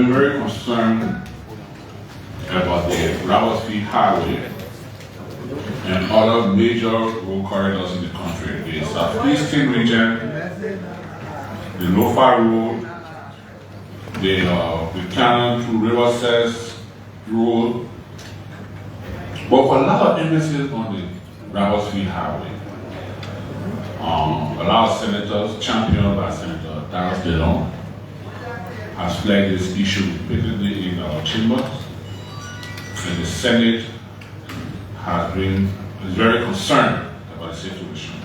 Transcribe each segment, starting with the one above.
been very concerned about the Ravensfield Highway and other major road corridors in the country. The Southeastern region, the Lofa Road, the Cannon to Riverside Road, but for a lot of emphasis on the Ravensfield Highway. A lot of senators, championed by Senator Dallas DeLong, has flagged this issue repeatedly in our chamber, and the Senate is very concerned about the situation.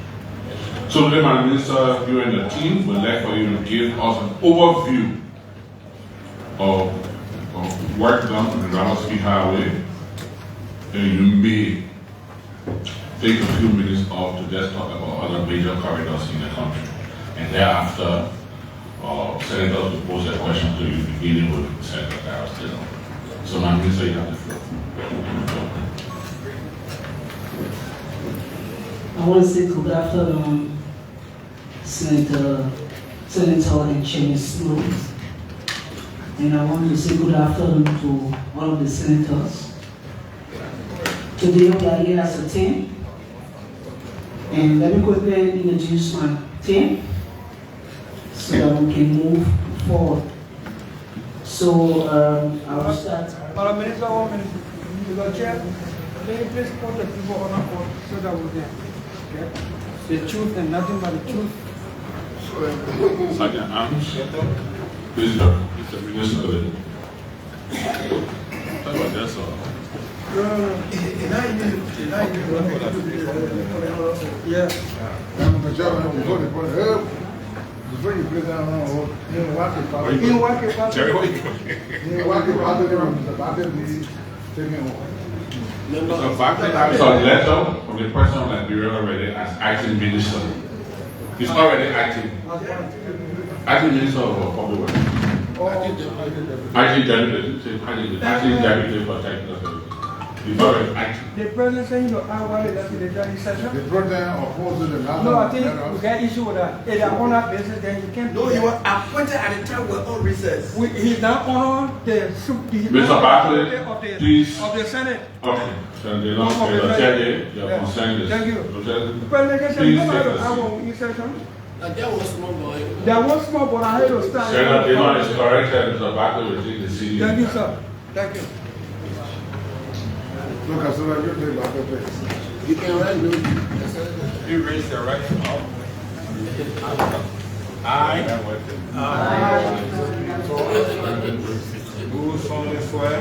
So today, my minister, you and the team would like for you to give us an overview of work done on the Ravensfield Highway, and you may take a few minutes off to just talk about other major corridors in the country. And thereafter, senators will pose a question to you, beginning with Senator Dallas DeLong. So, my minister, you have the floor. I want to say good afternoon, Senator and Chairman Snow. And I want to say good afternoon to all of the senators. Today we are here as a team. And let me quickly introduce my team so that we can move forward. So I will start. Madam Minister, 1 minute. Mr. Chair, may you please put the people on a board so that we can get the truth and nothing but the truth. Sergeant Amos, please, Mr. Minister. That's all. Yeah. Before you play down, you walk it out. You walk it out. You walk it out the Barclay be taken over. So Barclay has a letter from the person of Liberia already as acting minister. He's already acting minister of public works. Acting deputy for technical services. He's already acting. The president said, I want to let the Johnny session. The president opposed the last. No, I think we can issue with that. If they're on that basis, then you can't. No, he was appointed at the time we're on recess. He's not on the Mr. Barclay, please. Of the Senate. Okay. So they don't say the Senate, your concern is. Thank you. The President said, please no take matter a how seat. long you session. There was small boy. There was small, but I had to start. Senator Dillon is correct, and Mr. Barclay will take the seat. Thank you, sir. Thank you. Look, I saw you take back the place. You can run, dude. You raise your right hand. I do solemnly swear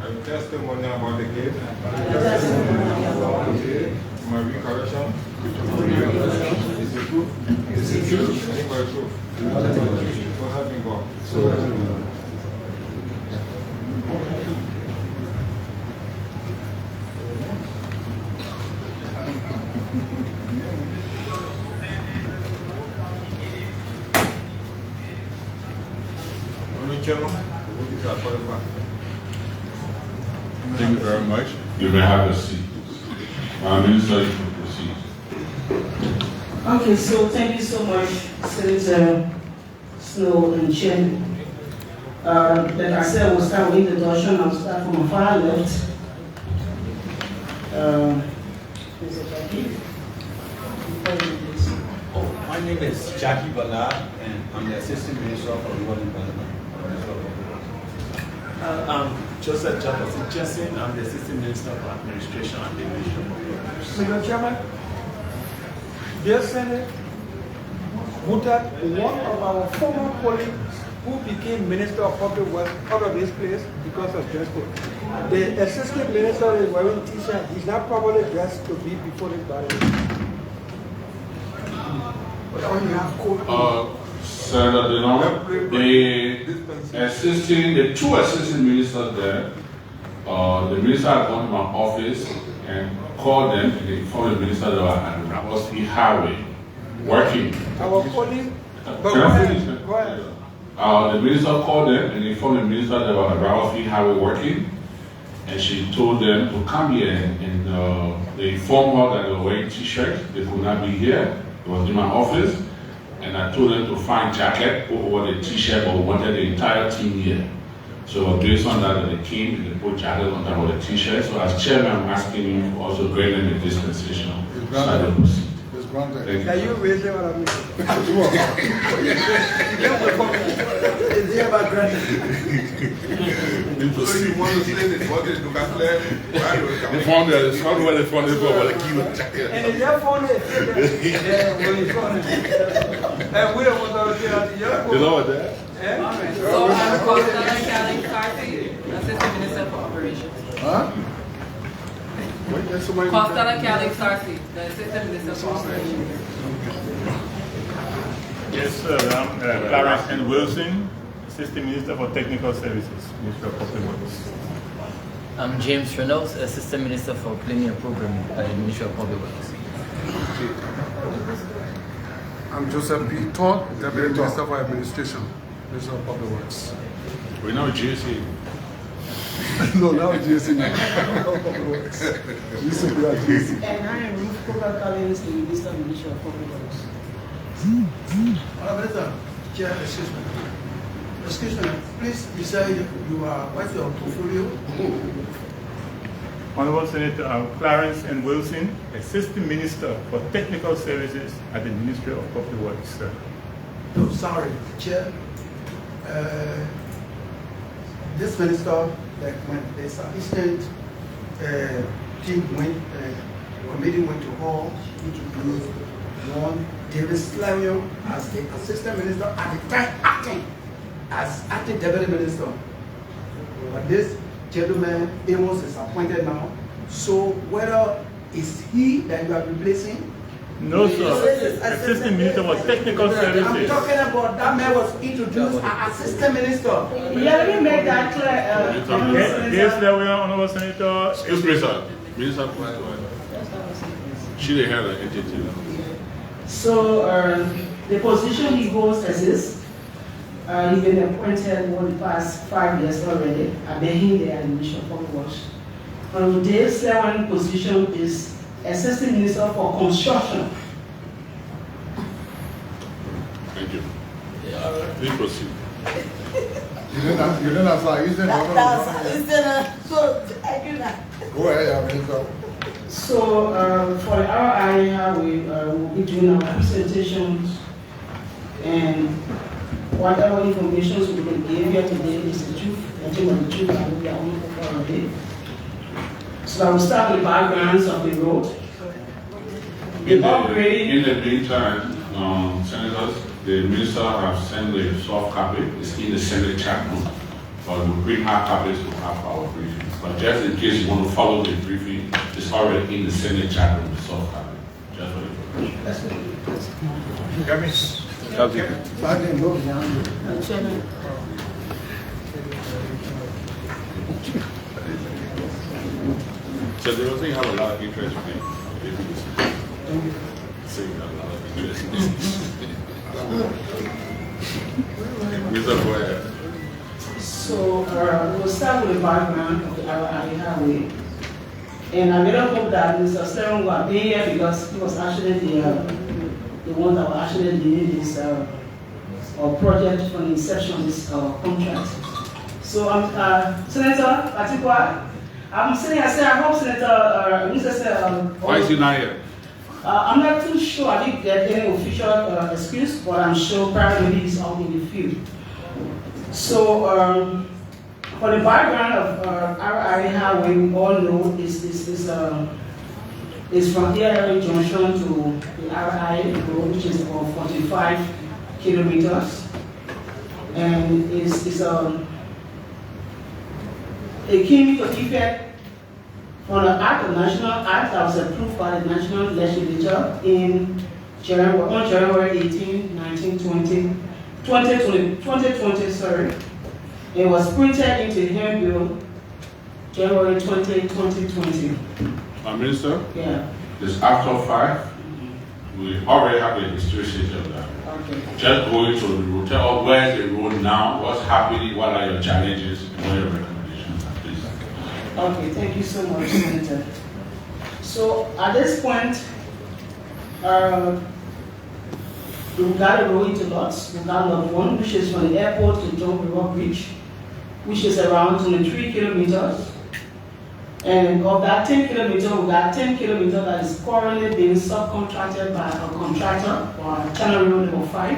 and testimony about the gift, my recollection is the truth. Nothing but the truth. So help me God. Thank you very much. You may have a seat. Minister, you can proceed. Okay, so thank you so much, Senator Snow and Chairman. Like I said, we'll start with the introduction. I'll start from the far left. My name is Jackie Ballard, and I'm the Assistant Minister for Rural Development. I'm Joseph Jefferson. I'm the Assistant Minister for Administration and Division. Mr. Chairman, dear Senate, would that one of our former colleagues who became Minister of Public Works out of this place because of dress code. The Assistant Minister is wearing t-shirt. He's not probably dressed to be before the body. But only have coat. Senator DeLong, the two assistant ministers there, the minister had gone to my office and called them and they informed the minister that I was at Ravensfield Highway working. Our colleague, Can I finish? Go ahead. The minister called them and informed the minister that I was at Ravensfield Highway working, and she told them to come here and they informed her that they were wearing t-shirts, they could not be here. It was in my office. and I told them to find jacket put over the t-shirt, but we wanted the entire team here. So based on that, they came, they put jacket on top of the t-shirt. So as chairman, I'm asking you to also grant them the dispensation. It's granted. Can you raise them what I mean? It's here about granted. So you want to say this? What is Lucas Claire? They found the sound where they found it for a kilo jacket. And if they're funny, yeah, when it's funny. And we don't want to say that. You know what that? So Costello Kelly Carty, Assistant Minister for Operations. Huh? Costello Kelly Carty, the Assistant Minister for Operations. Yes, sir. I'm Clarence N. Wilson, Assistant Minister for Technical Services, Ministry of Public Works. I'm James Reynolds, Assistant Minister for Planning and Programming at the Ministry of Public Works. I'm Joseph P. Todd, Deputy Minister for Administration, Ministry of Public Works. We know GSC. No, now GSC. Public Works. Used to be at GSC. And I am Ruth Coca Collins, the Minister of Ministry of Public Works. Chair, excuse me. Please, you say you are, what's your portfolio? Honorable Senator Clarence N. Wilson, Assistant Minister for Technical Services at the Ministry of Public Works, sir. No, sorry, Chair. This minister, like when the sufficient team went, committee went to hall, introduced one David Slavio as the assistant minister at the time acting as acting deputy minister. But this gentleman, Amos, is appointed now. So whether is he that you are replacing? No, sir. Assistant Minister for Technical I'm Services. talking about that man was introduced as assistant minister. Yeah, let me make that clear. Yes, there we are, Honorable Senator. Excuse me, sir. Minister, she the head of the entity. So the position he holds as is, he's been appointed over the past 5 years already. I've been here there in the Ministry of Public Works. Today's second position is Assistant Minister for Construction. Thank you. Please proceed. You didn't have like, you didn't So, I do that. Go ahead, Minister. So for our area, we will be doing our presentations, and whatever information we can give here today is the truth. I think the truth and we are only for a day. So I will start with the backgrounds of the road. In the meantime, senators, the minister has sent the soft copy. It's in the Senate chat room. But we'll bring hard copies to have our briefing. But just in case you want to follow the briefing, it's already in the Senate chat room, the soft copy. Just for the So they also have a lot of interest in it. Saying a lot of interest. Mr. Boyer. So we'll start with the background of the RI highway. And I really hope that Mr. Sterling will be here because he was actually the one that was actually leading this project from the inception of this contract. So Senator Patikwa, I'm saying, I hope Senator, why is he not here? I'm not too sure. I didn't get any official excuse, but I'm sure probably he's out in the field. So, for the background of our highway, we all know is from here Junction to the RI road, which is about 45 kilometers, and it came into effect on the National Act that was approved by the National Legislature on January 18, 2020, sorry. It was printed into the Home Bill January 20, 2020. Minister? Yeah. This after 5, we already have the history of that. Okay. Just going to the road, tell us where is the road now, what's happening, what are your challenges, and what are your recommendations, please. Okay, thank you so much, Senator. So at this point, We got a road into lots. We got lot 1, which is from the airport to John River Bridge, which is around 23 kilometers. And of that 10 kilometers, we got 10 kilometers that is currently being subcontracted by a contractor or channel road number 5.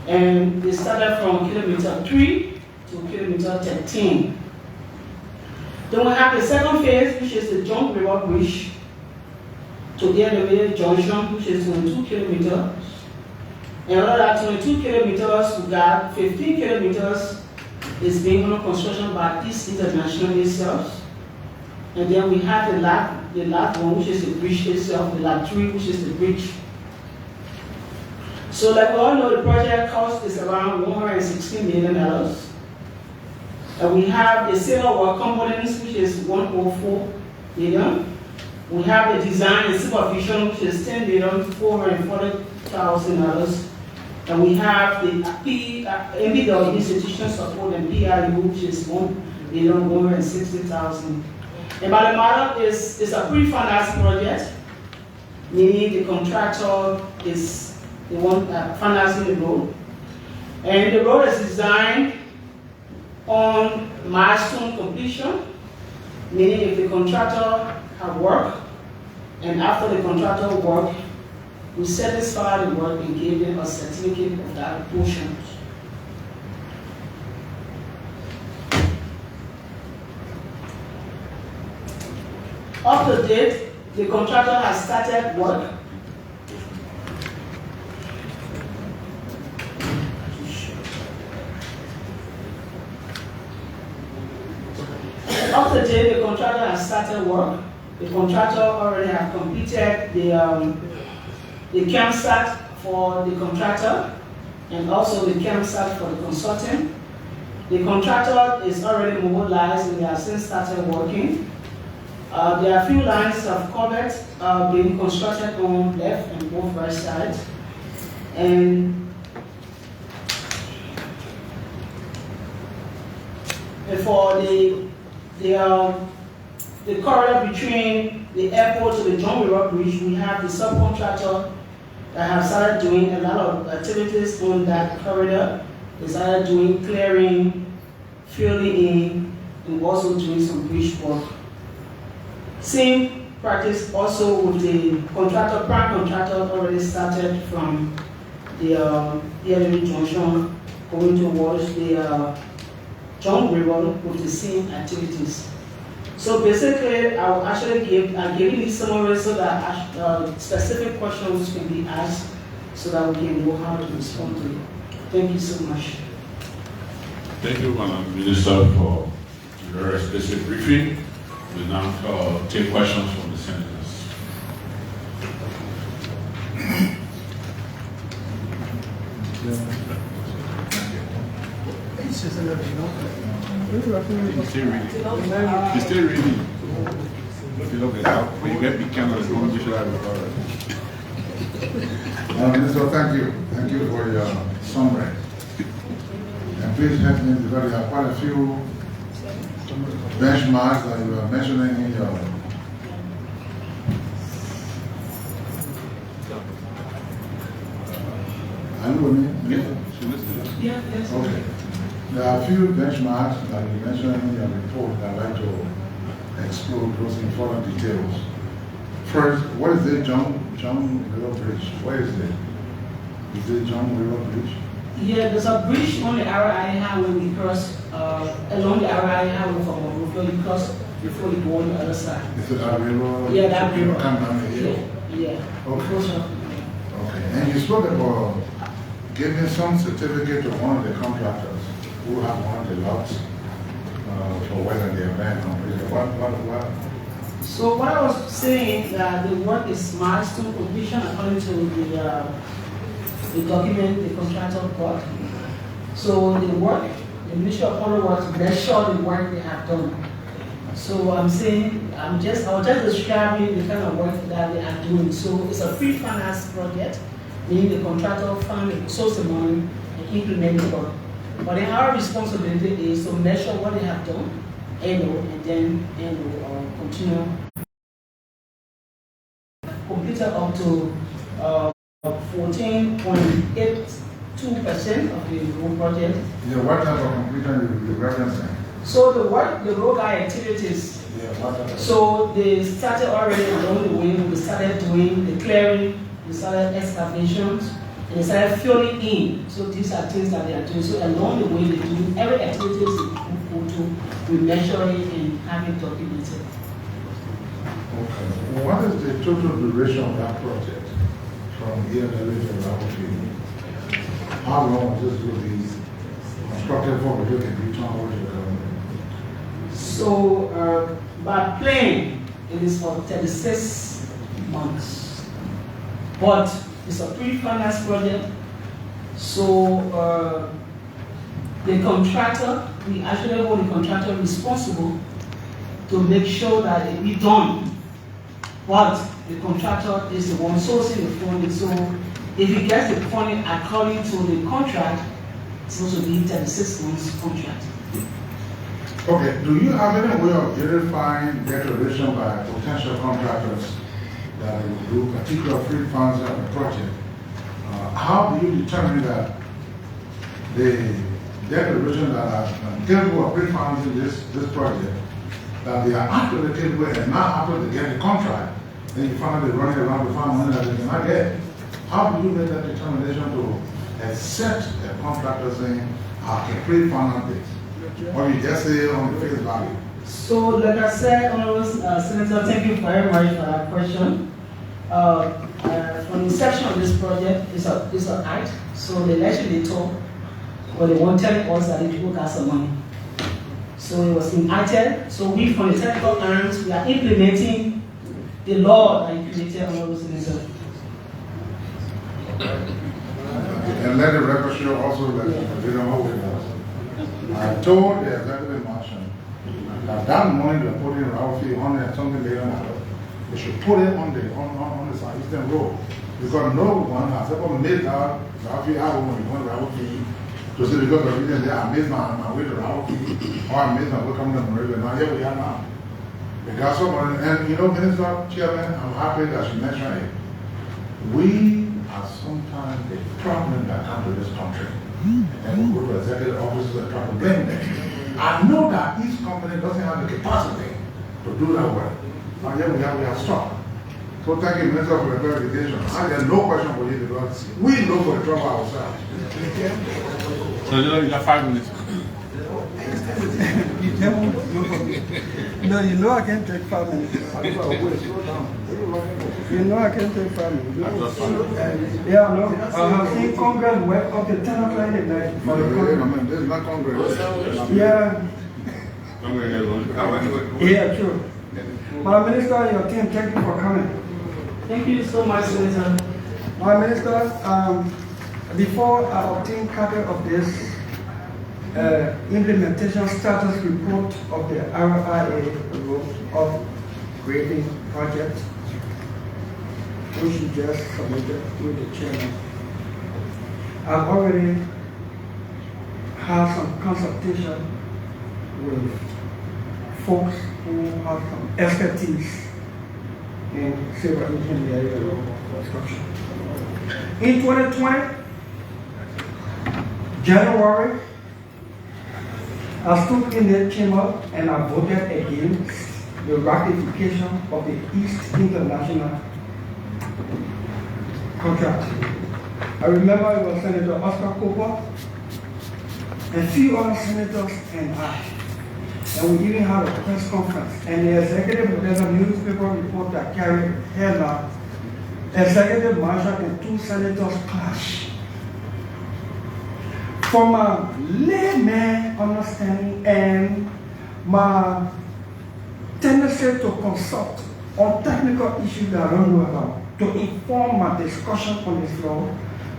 And they started from kilometer 3 to kilometer 13. Then we have the second phase, which is the John River Bridge to the Liberia junction, which is 22 kilometers. And out of that 22 kilometers, we got 15 kilometers is being under construction by East International itself. And then we have the last one, which is the bridge itself, the last 3, which is the bridge. So like we all know, the project cost is around $116 million. And we have the civil work components, which is $104 million. We have the design and supervision, which is $10,440,000. And we have the MBW institution support and PIU, which is $1,160,000. And by the matter is a pre-financed project, meaning the contractor is the one financing the road. And the road is designed on milestone completion, meaning if the contractor have work, and after the contractor work, we satisfy the work and give them a certificate of that portion. Up to date, the contractor has started work. Up to date, the contractor has started work. The contractor already has completed the campsite for the contractor and also the campsite for the consultant. The contractor is already mobilized and they have since started working. There are a few lines of culverts being constructed on left and both right sides. And for the corridor between the airport to the John River Bridge, we have the subcontractor that have started doing a lot of activities on that corridor. They started doing clearing, filling in, and also doing some bridge work. Same practice also with the contractor, prime contractor already started from the Liberia junction going towards the John River with the same activities. So basically, I will actually I'm giving this summary so that specific questions can be asked so that we can know how to respond to it. Thank you so much. Thank you, Madam Minister, for the very explicit briefing. We now take questions from the senators. He's still reading. If you look it out, when you get big cameras, you should have it already. Minister, thank you. Thank you for your summary. And please help me because there are quite a few benchmarks that you are mentioning in your are you with me? Yeah, yes. Okay. There are a few benchmarks that you mentioned in your report that I'd like to explore those in further details. First, what is the John River Bridge? Where is it? Is it John River Bridge? Yeah, there's a bridge on the RI highway we cross, along the RI highway from Barclay, you cross before you go on the other side. Is it that river? Yeah, that river. Come down the hill? Yeah. Okay. Okay. And you spoke about giving some certificate to one of the contractors who have one of the lots for whether they are banned completed. What? So what I was saying that the work is milestone completion according to the document the contractor got. So the work, the Ministry of Public Works measure the work they have done. So I'm saying, I was just describing the kind of work that they are doing. So it's a free finance project, meaning the contractor fund source the money and implement the work. But then our responsibility is to measure what they have done, and then continue complete up to 14.82% of the road project. Yeah, what type of completion you referencing? So the road guy activities. Yeah, what type of? So they started already along the way. We started doing the clearing, we started excavations, and they started filling in. So these are things that they are doing. So along the way, they do every activity is photo, we measure it and have it documented. Okay. What is the total duration of that project from here to Liberia? How long is this will be constructed for the building? So by plane, it is for 36 months. But it's a pre-finance project. So the contractor, we actually hold the contractor responsible to make sure that it be done. But the contractor is the one sourcing the funding. So if he gets the funding according to the contract, it's supposed to be 36 months contract. Okay, do you have any way of verifying declaration by potential contractors that will do particular free funds on the project? How do you determine that the declaration that are capable of free funds in this project, that they are actually capable and not after they get the contract, then you find out they're running around with money that they cannot get? How do you make that determination to accept a contractor saying, I can free fund on this? Or you just say on the face value? So, like I said, Honorable Senator, thank you very much for that question. From the inception of this project, it's an act. So they actually talk, but they won't tell us that the people got some money. So it was enacted. So we, from the technical arms, we are implementing the law that you created, Honorable Senator. And let the record show also that they don't know it was. I told the executive marshal that money they're putting in our fee, $100-something million, they should put it on the southeastern road. Because no one has ever made that Rafi Abo when we went to Rafi to say because of the reason they are made my way to Rafi or I made my way coming to Liberia. Now here we are now. Because someone, and you know, Minister, Chairman, I'm happy that you mentioned it. We are sometimes the problem that come to this country. And we go to executive offices and try to blame them. I know that each company doesn't have the capacity to do that work. Now here we are stuck. So thank you, Minister, for the clarification. I have no question for you because we know for the trouble ourselves. So you got 5 minutes. No, you know I can't take 5 minutes. You know I can't take 5 minutes. Yeah, no. I have seen Congress work up to 10 o'clock at night. This is not Congress. Yeah. Yeah, true. My Minister and your team, thank you for coming. Thank you so much, Senator. My Minister, before I obtain copy of this implementation status report of the RIA of grading project, which you just submitted to the chairman, I've already had some consultation with folks who have some expertise in civil engineering and construction. In 2020, January, I stood in the chamber and I voted against the ratification of the East International contract. I remember it was Senator Oscar Cooper, a few other senators, and I. And we even had a press conference. And the executive, there's a newspaper report that carried headline, Executive Marshal and 2 senators clash. From a layman understanding and my tendency to consult on technical issues that I don't know about, to inform my discussion on this law,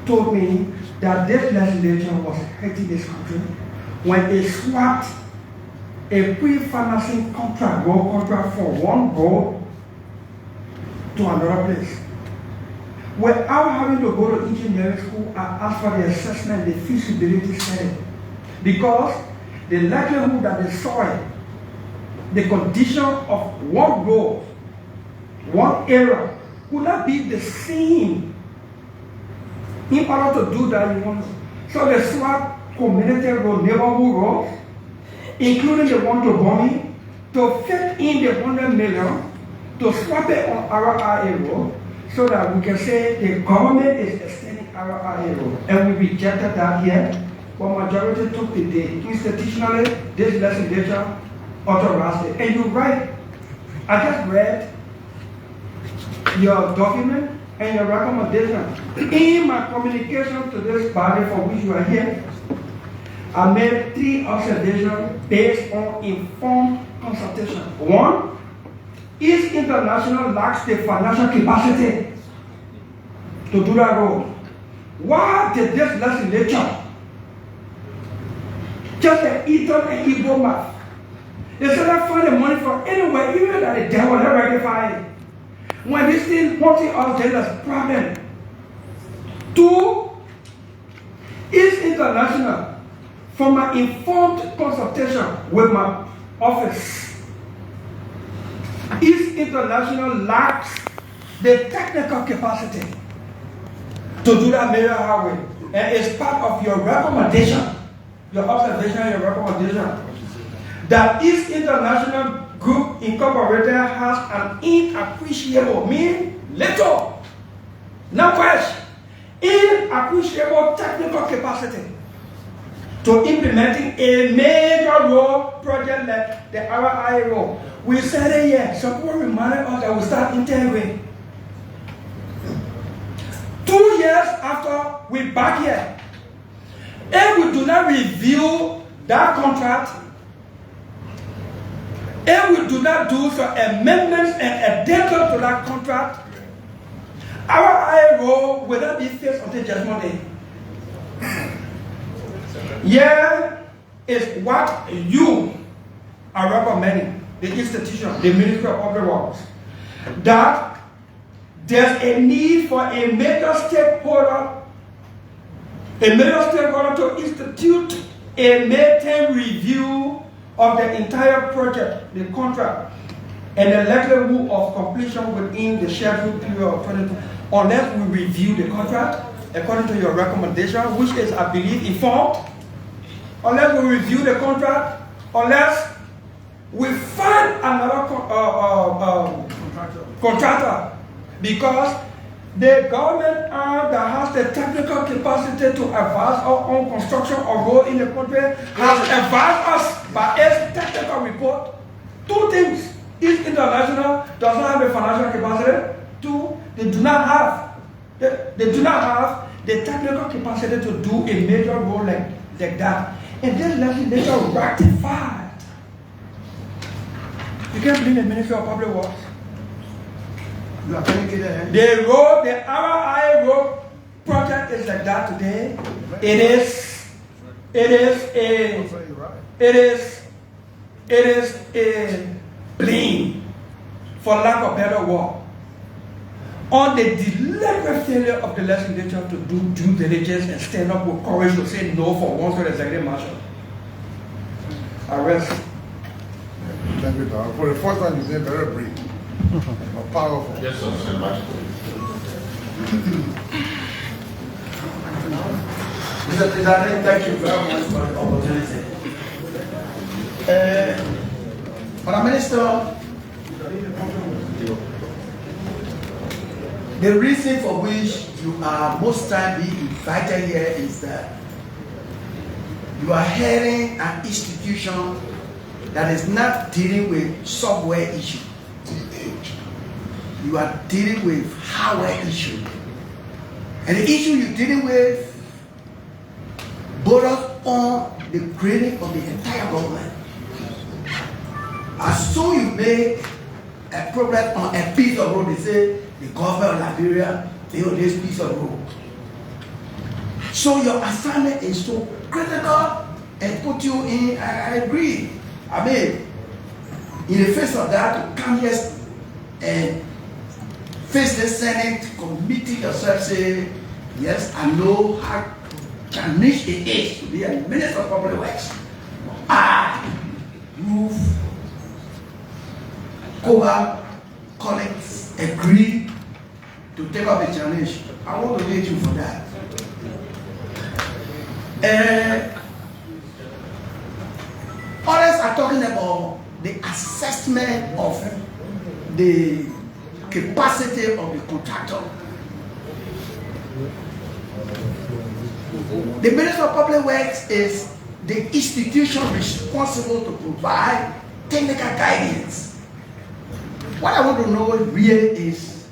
told me that this legislation was hurting this country when they swapped a pre-financing contract, road contract for one road to another place. Without having to go to engineering school, I asked for the assessment, the feasibility study. Because the likelihood that the soil, the condition of one road, one area, would not be the same In order to do that, you want so the swap community road, neighborhood road, including the one to Bonnie, to fit in the 100 million, to swap it on our RA road, so that we can say the government is extending our RA road. And we rejected that here, but majority took the day. Institutionally, this legislature authorized it. And you're right. I just read your document and your recommendation. In my communication to this body for which you are here, I made 3 observations based on informed consultation. 1, East International lacks the financial capacity to do that road. Why did this legislature just eat on an Igbo map? Instead of finding money for anywhere, even that the devil never rectify it. When this thing wanting us, there's a problem. 2, East International, from my informed consultation with my office, East International lacks the technical capacity to do that major highway. And it's part of your recommendation, your observation, your recommendation, that East International Group Incorporated has an inappreciable, mean little, not much, inappreciable technical capacity to implementing a major road project like the RI road. We said it here. Some people reminded us that we start integrating. 2 years after we back here, if we do not review that contract, if we do not do some amendments and addendum to that contract, our IRO will not be fixed until Judgment Day. Here is what you are recommending, the institution, the Ministry of Public Works, that there's a need for a major stakeholder to institute a midterm review of the entire project, the contract, and the likelihood of completion within the scheduled period of 2020, unless we review the contract according to your recommendation, which is, I believe, informed, unless we review the contract, unless we find another contractor, because the government that has the technical capacity to advise us on construction of road in the country has advised us by its technical report 2 things. East International does not have the financial capacity. 2, they do not have the technical capacity to do a major road like that. And this legislature ratified. You can't blame the Ministry of Public Works. The road, the RI road project is like that today. It is a blame, for lack of better word, on the deliberate failure of the legislature to do due diligence and stand up with courage to say no for once with the executive marshal. Arrest. Thank you, Tom. For the first time, you said very brief. Powerful. Yes, sir. Mr. President, thank you very much for the opportunity. Madam Minister, the reason for which you are most time being invited here is that you are heading an institution that is not dealing with software issue. You are dealing with hardware issue. And the issue you're dealing with borders on the creating of the entire government. As soon you make a progress on a piece of road, they say the government of Liberia, they own this piece of road. So your assignment is so critical and put you in, I agree. I mean, in the face of that, to come here and face the Senate committee yourself, say, yes, I know how can reach the age to be a Minister of Public Works. You've colleagues agree to take up the challenge. I want to thank you for that. Others are talking about the assessment of the capacity of the contractor. The Ministry of Public Works is the institution responsible to provide technical guidance. What I want to know really is,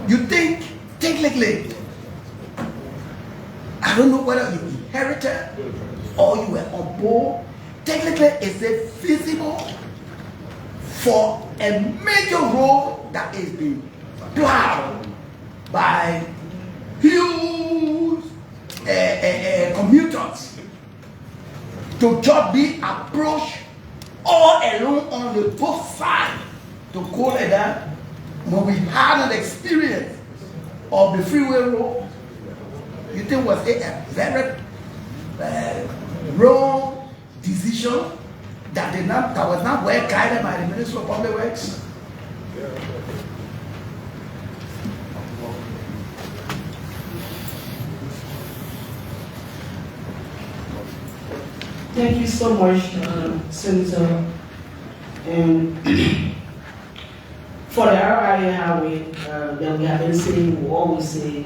you think technically, I don't know whether you inherited or you were on board, technically is it feasible for a major road that is being plowed by huge commuters to just be approached all along on the both sides to go like that? When we had an experience of the freeway road, you think was it a very wrong decision that was not well guided by the Ministry of Public Works? Thank you so much, Senator. And for the RIA highway that we have been saying, we always say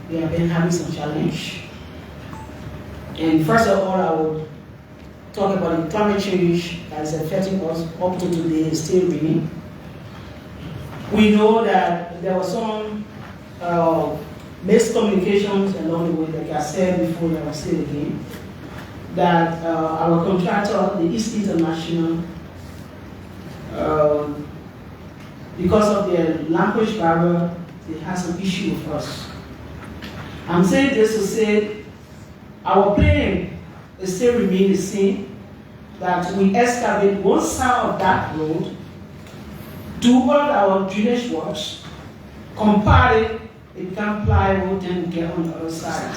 we have been having some challenge. And first of all, I would talk about the climate change that is affecting us up to today. It's still raining. We know that there was some miscommunications along the way, like I said before, and I will say it again, that our contractor, the East International, because of their language barrier, they have some issue with us. I'm saying this to say our plan is still remain the same, that we excavate one side of that road, do all our drainage works, compare it, it become plywood, then we get on the other side.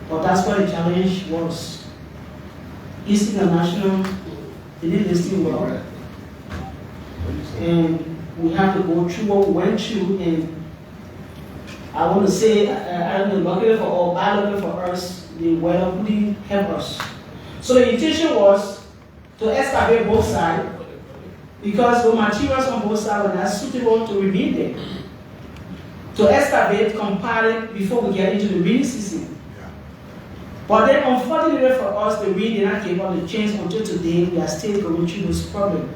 But that's what the challenge was. East International, they did listen well. And we have to go through what we went through, and I want to say, I don't know, luckily for all, bad luckily for us, the weather couldn't help us. So the intention was to excavate both sides, because the materials on both sides were not suitable to remain there. To excavate, compare it before we get into the rainy season. But then, unfortunately for us, the rain did not keep on the change until today. We are still going through this problem.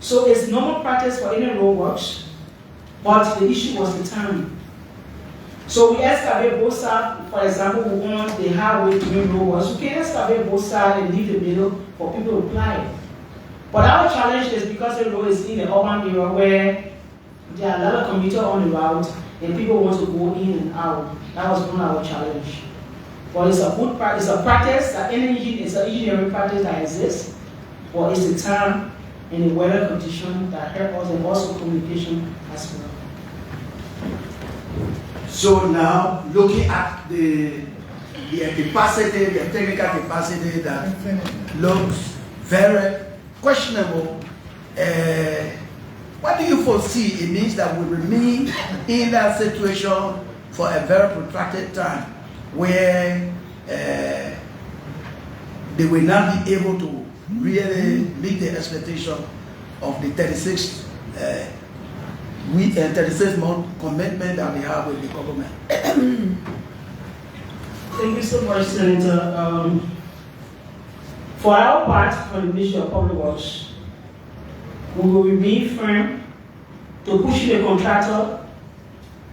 So it's normal practice for any road works, but the issue was the time. So we excavate both sides. For example, we want the highway to be road works. We can excavate both sides and leave the middle for people to ply. But our challenge is because the road is in the urban area where there are a lot of commuters on the route and people want to go in and out. That was one of our challenge. But it's a good practice. It's a practice that it's an engineering practice that exists. But it's the time and the weather condition that help us, and also communication as well. So now, looking at the capacity, the technical capacity that looks very questionable, what do you foresee it means that we remain in that situation for a very protracted time, where they will not be able to really meet the expectation of the 36 month commitment that they have with the government? Thank you so much, Senator. For our part, for the Ministry of Public Works, we will remain firm to push the contractor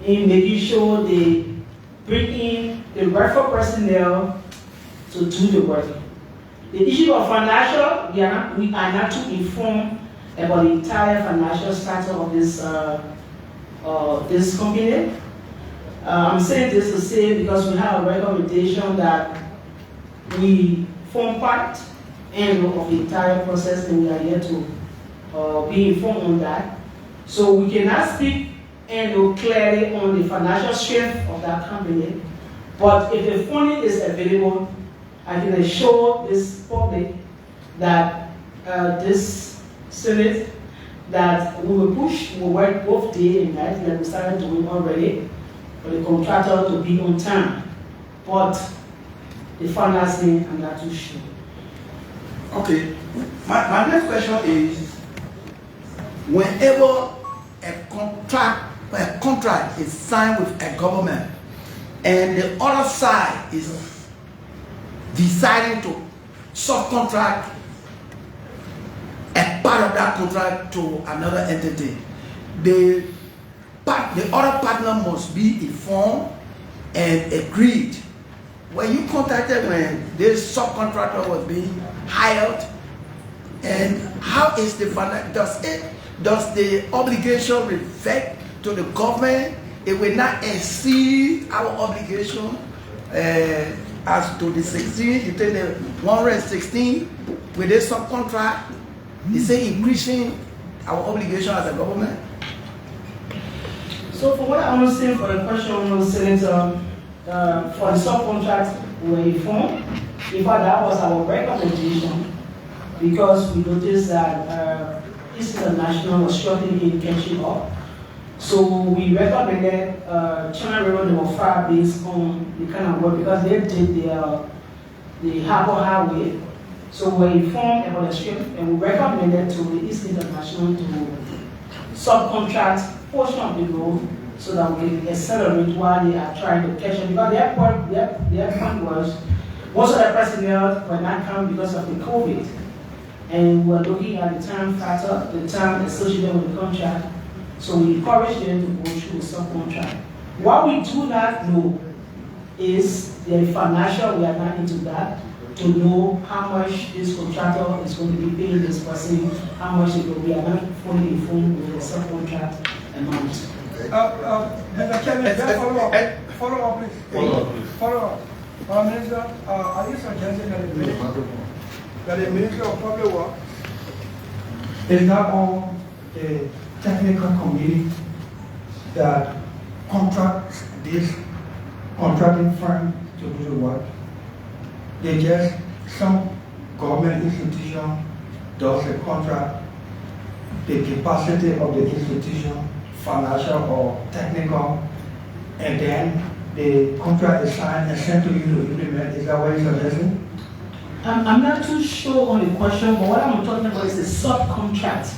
in making sure they bring in the rightful personnel to do the work. The issue of financial, we are not too informed about the entire financial status of this company. I'm saying this to say because we have a recommendation that we form part and of the entire process, and we are here to be informed on that. So we cannot speak clearly on the financial strength of that company, but if the funding is available, I can assure this public that this Senate that we will push, we will work both day and night, like we started doing already, for the contractor to be on time. But the financing, I'm not too sure. Okay. My next question is, whenever a contract is signed with a government and the other side is deciding to subcontract a part of that contract to another entity, the other partner must be informed and agreed. When you contacted when this subcontractor was being hired, and how is the does the obligation reflect to the government? It will not exceed our obligation as to the 16, you take the 116 with this subcontract, is it increasing our obligation as a government? So for what I understand for the question, Senator, for the subcontract we were informed. In fact, that was our recommendation because we noticed that East International was struggling in catching up. So we recommended China River number 5 based on the kind of work because they did the Harbor Highway. So we were informed about the strip and we recommended to the East International to subcontract portion of the road so that we can accelerate while they are trying to catch up. Because their point was most of the personnel were not coming because of the COVID. And we're looking at the time factor, the time associated with the contract. So we encourage them to go through the subcontract. What we do not know is the financial, we are not into that, to know how much this contractor is going to be paying this person, how much it will be. I'm not fully informed with the subcontract amount. Mr. Chairman, follow up, please. Follow up. Minister, are you suggesting that the Ministry of Public Works is not on the technical committee that contracts this contracting firm to do the work? They just, some government institution does a contract, the capacity of the institution, financial or technical, and then the contract is signed and sent to you to implement. Is that what you're suggesting? I'm not too sure on the question, but what I'm talking about is the subcontract.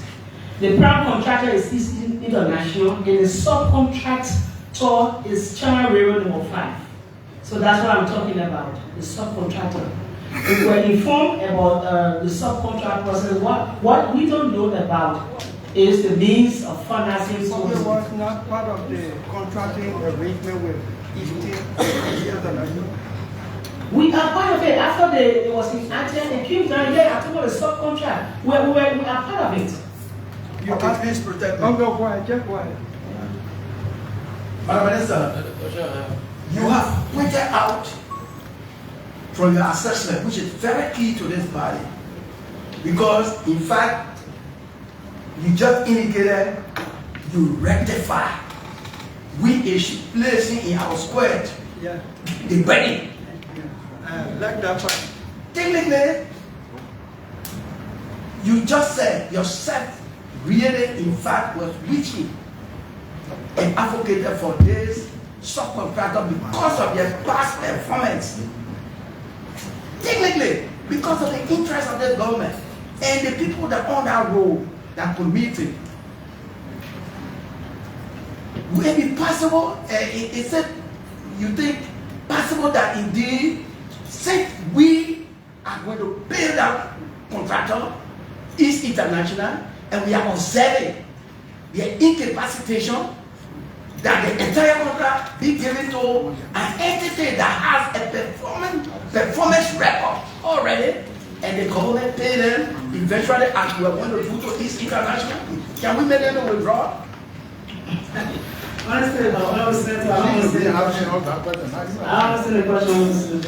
The prime contractor is East International, and the subcontractor is China Railroad number 5. So that's what I'm talking about, the subcontractor. We were informed about the subcontract process. What we don't know about is the means of financing. So it was not part of the contracting arrangement with East International. We are part of it. After it was enacted, it came down here after the subcontract. We are part of it. You can please protect me. No, quiet, just quiet. Madam Minister, you have pointed out from your assessment, which is very key to this body, because in fact, you just indicated you rectify. We is placing in our square the wedding. Like that part. Technically, you just said yourself really, in fact, was reaching and advocated for this subcontractor because of their past performance. Technically, because of the interest of the government and the people that own that road that committed. Will it be possible, is it, you think, possible that indeed, since we are going to pay that contractor, East International, and we are observing their incapacitation, that the entire contract be given to an entity that has a performance record already, and the government pay them eventually as we are going to do to East International? Can we make them withdraw? Honestly, I understand the question.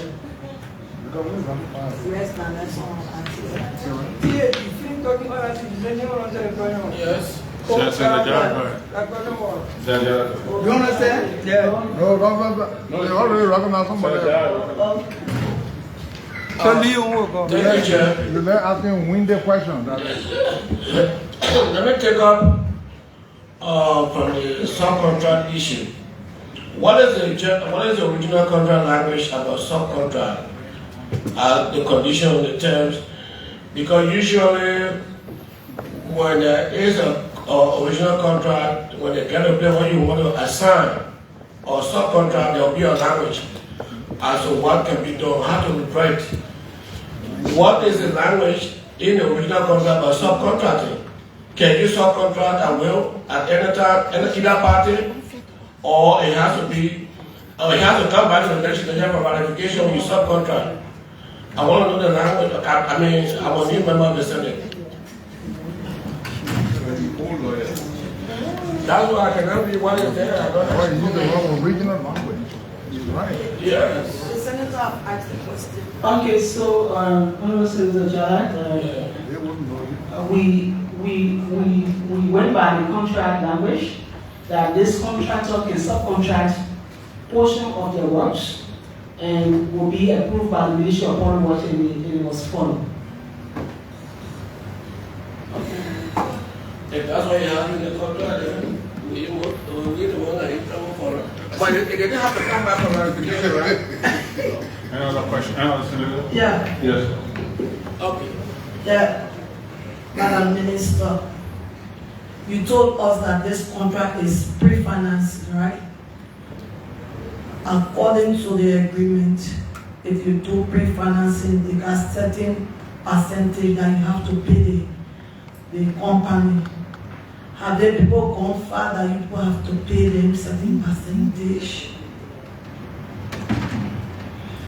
Yes. You understand? Yeah. No, they already recognize somebody else. You let ask him win the question. Let me take up from the subcontract issue. What is the original contract language about subcontract? The condition, the terms, because usually when there is a original contract, when they get a place where you want to assign or subcontract, there will be a language as to what can be done, how to operate. What is the language in the original contract about subcontracting? Can you subcontract at will at any time, either party, or it has to come back to the next stage for ratification when you subcontract? I want to know the language. I'm a new member of the Senate. That's why I cannot be what is there. I don't know. Well, you use the wrong original language. You're right. Yes. The senator asked the question. Okay, so, Honorable Senator Jalad, They wouldn't know you. we went by the contract language that this contractor can subcontract portion of their works and will be approved by the Ministry of Public Works and it was followed. If that's what you have in the contract, then we the one that is trouble for it. But they didn't have to come back for ratification, right? Any other question? Any other senator? Yeah, Yes. Okay. yeah. Madam Minister, you told us that this contract is pre-financed, right? According to the agreement, if you do pre-financing, there are certain percentage that you have to pay the company. Have the people gone far that you people have to pay them certain percentage?